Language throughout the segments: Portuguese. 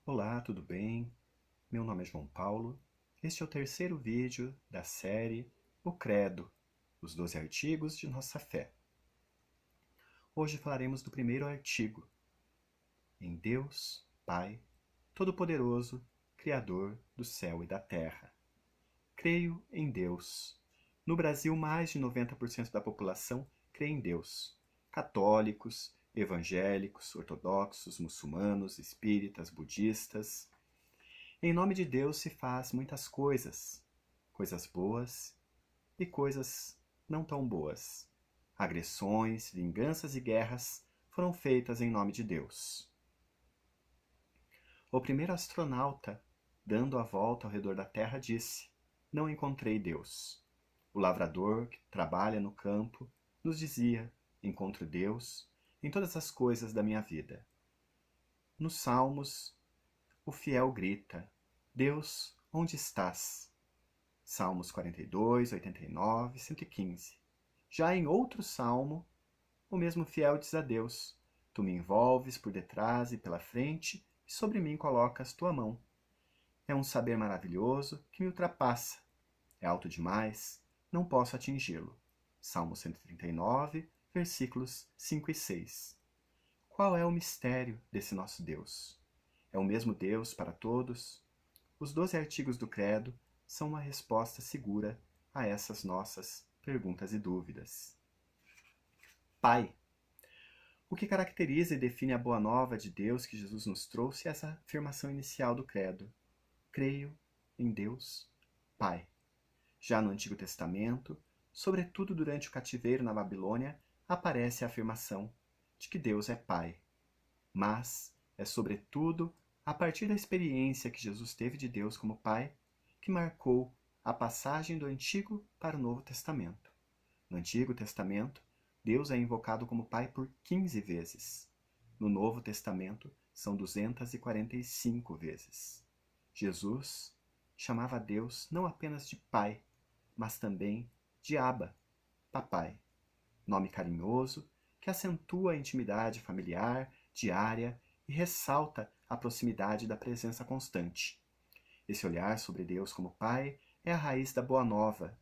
Olá, tudo bem? Meu nome é João Paulo. Este é o terceiro vídeo da série O Credo, os 12 artigos de nossa fé. Hoje falaremos do primeiro artigo. Em Deus, Pai, Todo-Poderoso, Criador do céu e da terra. Creio em Deus. No Brasil, mais de 90% da população crê em Deus. Católicos, evangélicos, ortodoxos, muçulmanos, espíritas, budistas. Em nome de Deus se faz muitas coisas, coisas boas e coisas não tão boas. Agressões, vinganças e guerras foram feitas em nome de Deus. O primeiro astronauta, dando a volta ao redor da Terra, disse: Não encontrei Deus. O lavrador, que trabalha no campo, nos dizia: Encontro Deus em todas as coisas da minha vida. Nos Salmos, o fiel grita: Deus, onde estás? Salmos 42, 89, 115. Já em outro salmo, o mesmo fiel diz a Deus: Tu me envolves por detrás e pela frente, e sobre mim colocas tua mão. É um saber maravilhoso que me ultrapassa. É alto demais, não posso atingi-lo. Salmo 139, versículos 5 e 6. Qual é o mistério desse nosso Deus? É o mesmo Deus para todos? Os 12 artigos do Credo são uma resposta segura a essas nossas perguntas e dúvidas. Pai. O que caracteriza e define a boa nova de Deus que Jesus nos trouxe é essa afirmação inicial do Credo. Creio em Deus, Pai. Já no Antigo Testamento, sobretudo durante o cativeiro na Babilônia, aparece a afirmação de que Deus é Pai. Mas é sobretudo a partir da experiência que Jesus teve de Deus como Pai que marcou a passagem do Antigo para o Novo Testamento. No Antigo Testamento, Deus é invocado como Pai por 15 vezes. No Novo Testamento, são 245 vezes. Jesus chamava Deus não apenas de Pai, mas também de Abba, Papai, nome carinhoso que acentua a intimidade familiar, diária e ressalta a proximidade da presença constante. Esse olhar sobre Deus como Pai é a raiz da Boa Nova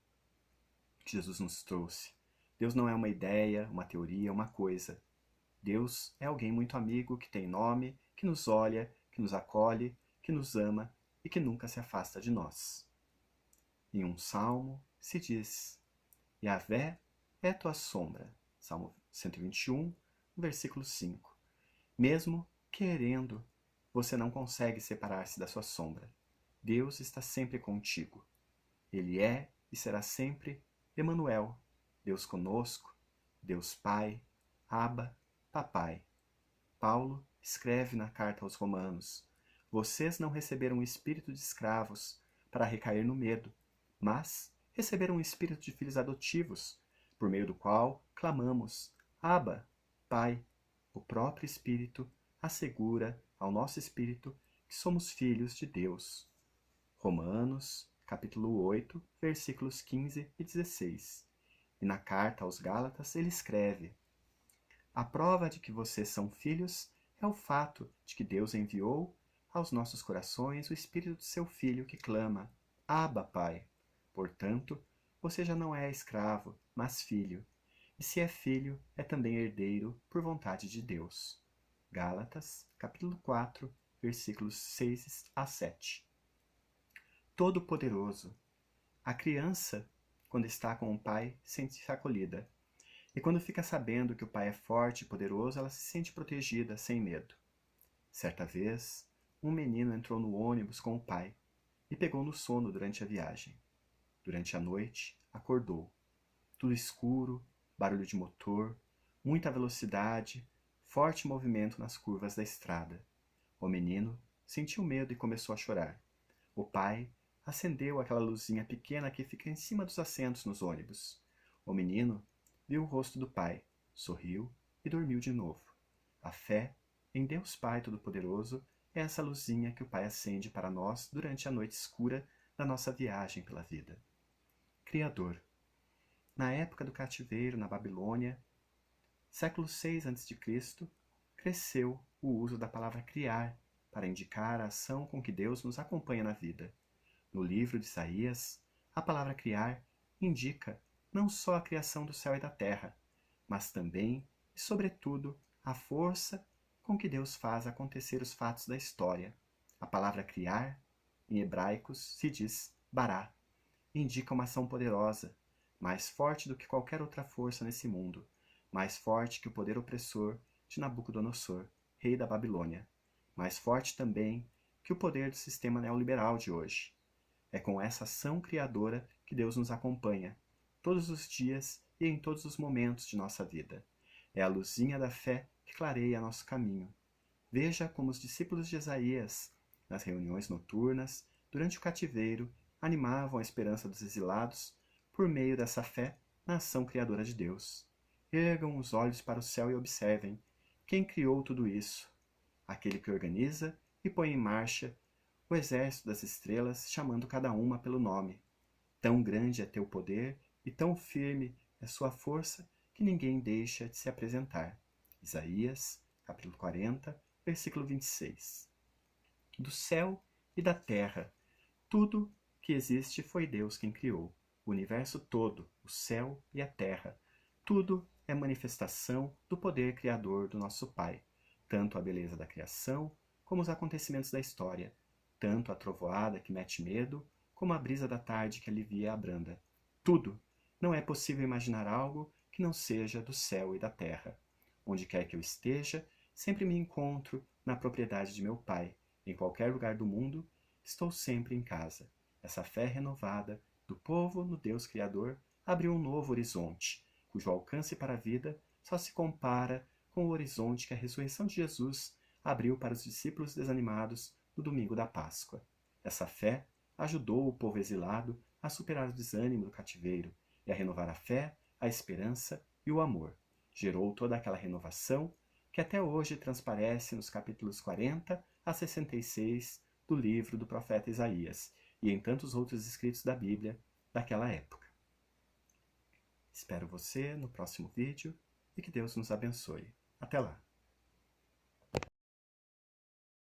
que Jesus nos trouxe. Deus não é uma ideia, uma teoria, uma coisa. Deus é alguém muito amigo, que tem nome, que nos olha, que nos acolhe, que nos ama e que nunca se afasta de nós. Em um salmo se diz: Yahvé é tua sombra. Salmo 121, versículo 5. Mesmo querendo, você não consegue separar-se da sua sombra. Deus está sempre contigo. Ele é e será sempre Emanuel, Deus conosco, Deus Pai, Abba, Papai. Paulo escreve na carta aos Romanos: Vocês não receberam um espírito de escravos para recair no medo, mas receberam um espírito de filhos adotivos, por meio do qual clamamos: Abba, Pai. O próprio Espírito assegura ao nosso espírito que somos filhos de Deus. Romanos, capítulo 8, versículos 15 e 16. E na carta aos Gálatas ele escreve: A prova de que vocês são filhos é o fato de que Deus enviou aos nossos corações o Espírito de seu Filho que clama: Abba, Pai. Portanto, você já não é escravo, mas filho. E se é filho, é também herdeiro por vontade de Deus. Gálatas, capítulo 4, versículos 6 a 7. Todo-Poderoso. A criança, quando está com o pai, sente-se acolhida. E quando fica sabendo que o pai é forte e poderoso, ela se sente protegida, sem medo. Certa vez, um menino entrou no ônibus com o pai e pegou no sono durante a viagem. Durante a noite, acordou. Tudo escuro, barulho de motor, muita velocidade, forte movimento nas curvas da estrada. O menino sentiu medo e começou a chorar. O pai acendeu aquela luzinha pequena que fica em cima dos assentos nos ônibus. O menino viu o rosto do pai, sorriu e dormiu de novo. A fé em Deus Pai Todo-Poderoso é essa luzinha que o pai acende para nós durante a noite escura da nossa viagem pela vida. Criador. Na época do cativeiro na Babilônia, século 6 a.C., cresceu o uso da palavra criar para indicar a ação com que Deus nos acompanha na vida. No livro de Isaías, a palavra criar indica não só a criação do céu e da terra, mas também e, sobretudo, a força com que Deus faz acontecer os fatos da história. A palavra criar, em hebraico, se diz bará, indica uma ação poderosa, mais forte do que qualquer outra força nesse mundo, mais forte que o poder opressor de Nabucodonosor, rei da Babilônia, mais forte também que o poder do sistema neoliberal de hoje. É com essa ação criadora que Deus nos acompanha, todos os dias e em todos os momentos de nossa vida. É a luzinha da fé que clareia nosso caminho. Veja como os discípulos de Isaías, nas reuniões noturnas, durante o cativeiro, animavam a esperança dos exilados por meio dessa fé na ação criadora de Deus. Ergam os olhos para o céu e observem quem criou tudo isso. Aquele que organiza e põe em marcha o exército das estrelas, chamando cada uma pelo nome. Tão grande é teu poder e tão firme é sua força que ninguém deixa de se apresentar. Isaías, capítulo 40, versículo 26. Do céu e da terra, tudo que existe foi Deus quem criou. O universo todo, o céu e a terra, tudo é manifestação do poder criador do nosso Pai, tanto a beleza da criação como os acontecimentos da história, tanto a trovoada que mete medo, como a brisa da tarde que alivia e abranda. Tudo. Não é possível imaginar algo que não seja do céu e da terra. Onde quer que eu esteja, sempre me encontro na propriedade de meu Pai. Em qualquer lugar do mundo, estou sempre em casa. Essa fé renovada do povo no Deus Criador abriu um novo horizonte, cujo alcance para a vida só se compara com o horizonte que a ressurreição de Jesus abriu para os discípulos desanimados no domingo da Páscoa. Essa fé ajudou o povo exilado a superar o desânimo do cativeiro e a renovar a fé, a esperança e o amor. Gerou toda aquela renovação que até hoje transparece nos capítulos 40 a 66 do livro do profeta Isaías e em tantos outros escritos da Bíblia daquela época. Espero você no próximo vídeo e que Deus nos abençoe. Até lá!